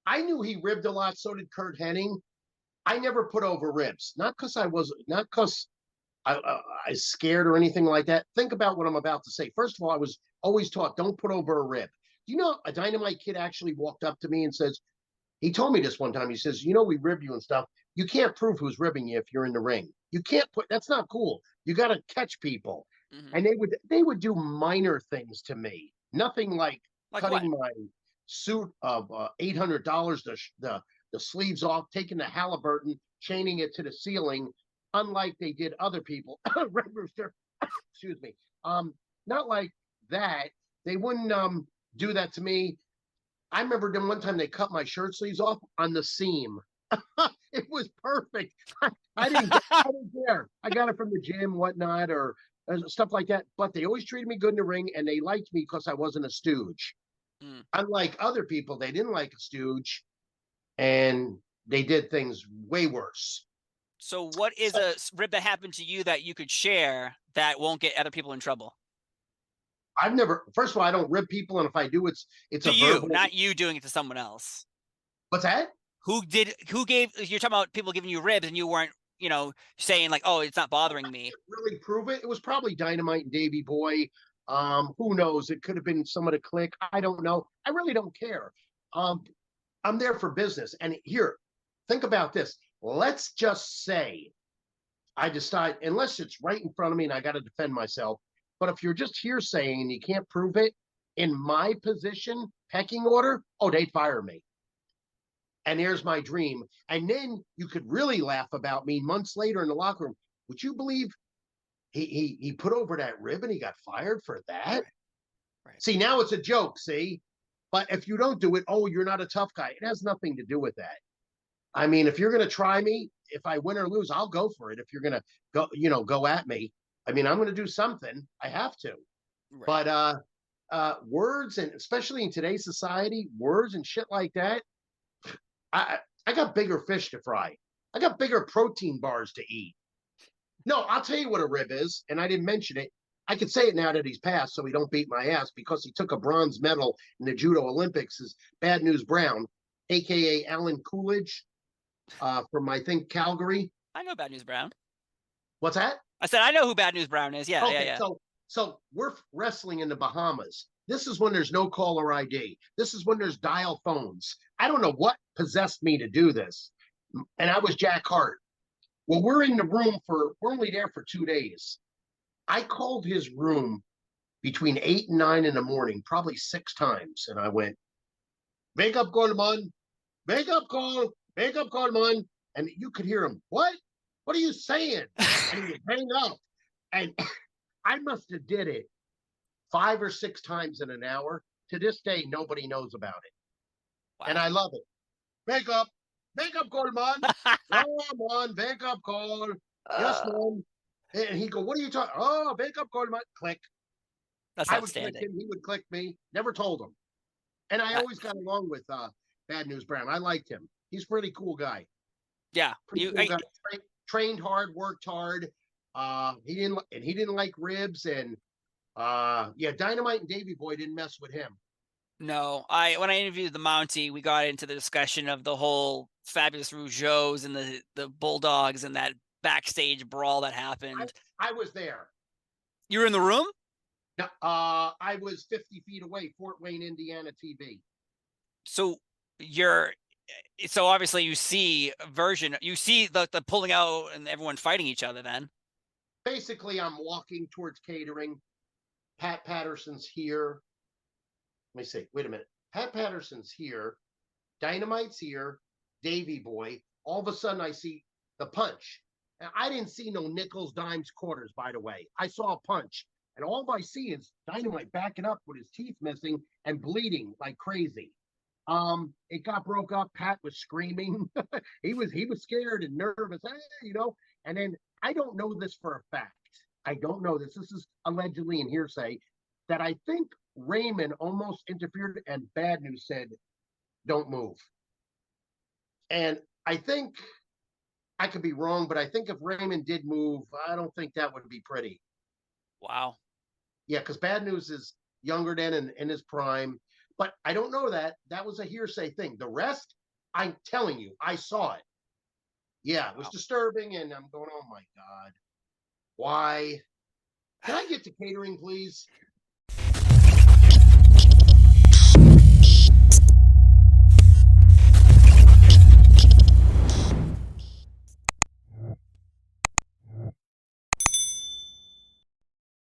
I knew he ribbed a lot. So did Kurt Hennig. I never put over ribs, not because I was scared or anything like that. Think about what I'm about to say. First of all, I was always taught don't put over a rib. You know, a Dynamite kid actually walked up to me and says, he told me this one time. He says, you know, we ribbed you and stuff. You can't prove who's ribbing you if you're in the ring. You can't put, that's not cool. You got to catch people. Hmm. And they would do minor things to me. Nothing like Like what? cutting my suit of $800, the sleeves off, taking the Halliburton, chaining it to the ceiling, unlike they did other people. Red Rooster, excuse me. Not like that. They wouldn't do that to me. I remember them one time they cut my shirt sleeves off on the seam. It was perfect. I didn't care. I got it from the gym, whatnot, or stuff like that. But they always treated me good in the ring, and they liked me because I wasn't a stooge. Mm. Unlike other people, they didn't like a stooge, and they did things way worse. So what is a rib that happened to you that you could share that won't get other people in trouble? I've never. First of all, I don't rib people, and if I do, it's To a you, verbal. not you doing it to someone else. What's that? Who gave, you're talking about people giving you ribs and you weren't, saying like, oh, it's not bothering me. Really prove it. It was probably Dynamite and Davy Boy. Who knows? It could have been some of the clique. I don't know. I really don't care. Um, I'm there for business. And here, think about this. Let's just say I decide, unless it's right in front of me and I got to defend myself. But if you're just here saying and you can't prove it, in my position, pecking order, oh, they'd fire me. And there's my dream. And then you could really laugh about me months later in the locker room. Would you believe he put over that rib and he got fired for that? Right. Right. See, now it's a joke, see? But if you don't do it, oh, you're not a tough guy. It has nothing to do with that. I mean, if you're going to try me, if I win or lose, I'll go for it. If you're going to go at me, I mean, I'm going to do something. I have to. Right. But words, and especially in today's society, words and shit like that, I got bigger fish to fry. I got bigger protein bars to eat. No, I'll tell you what a rib is, and I didn't mention it. I could say it now that he's passed, so he don't beat my ass because he took a bronze medal in the Judo Olympics. Is Bad News Brown, aka Alan Coolidge, from I think Calgary. I know Bad News Brown. What's that? I said I know who Bad News Brown is. Yeah, yeah, Okay, yeah. so we're wrestling in the Bahamas. This is when there's no caller ID. This is when there's dial phones. I don't know what possessed me to do this, and I was Jack Hart. Well, we're in the room we're only there for 2 days. I called his room between 8 and 9 in the morning, probably 6 times. And I went, wake up, Coleman, wake up, wake up, Coleman. And you could hear him, what? What are you saying? And he would hang up. And I must have did it 5 or 6 times in an hour. To this day, nobody knows about it. Wow. And I love it. Wake up, Coleman. Come on, wake up, Cole. Yes, man. And he go, what are you talking? Oh, wake up, Coleman. Click. That's I would click outstanding. him. He would click me. Never told him. And I always got along with Bad News Brown. I liked him. He's a pretty cool guy. Yeah, Pretty cool guy. Trained hard, worked hard. He didn't like ribs, and yeah, Dynamite and Davy Boy didn't mess with him. No, when I interviewed the Mountie, we got into the discussion of the whole fabulous Rougeaus and the Bulldogs and that backstage brawl that happened. I was there. You were in the room? I was 50 feet away, Fort Wayne, Indiana TV. So obviously you see the pulling out and everyone fighting each other then. Basically, I'm walking towards catering. Pat Patterson's here. Let me see. Wait a minute. Pat Patterson's here. Dynamite's here. Davy Boy. All of a sudden, I see the punch. And I didn't see no nickels, dimes, quarters, by the way. I saw a punch. And all I see is Dynamite backing up with his teeth missing and bleeding like crazy. It got broke up. Pat was screaming. he was scared and nervous, and then I don't know this for a fact. I don't know this. This is allegedly in hearsay that I think Raymond almost interfered and Bad News said, don't move. And I think I could be wrong, but I think if Raymond did move, I don't think that would be pretty. Wow. Yeah, because Bad News is younger than in his prime. But I don't know that. That was a hearsay thing. The rest, I'm telling you, I saw it. Yeah, it was disturbing, and I'm going, oh my God, why? Can I get to catering, please?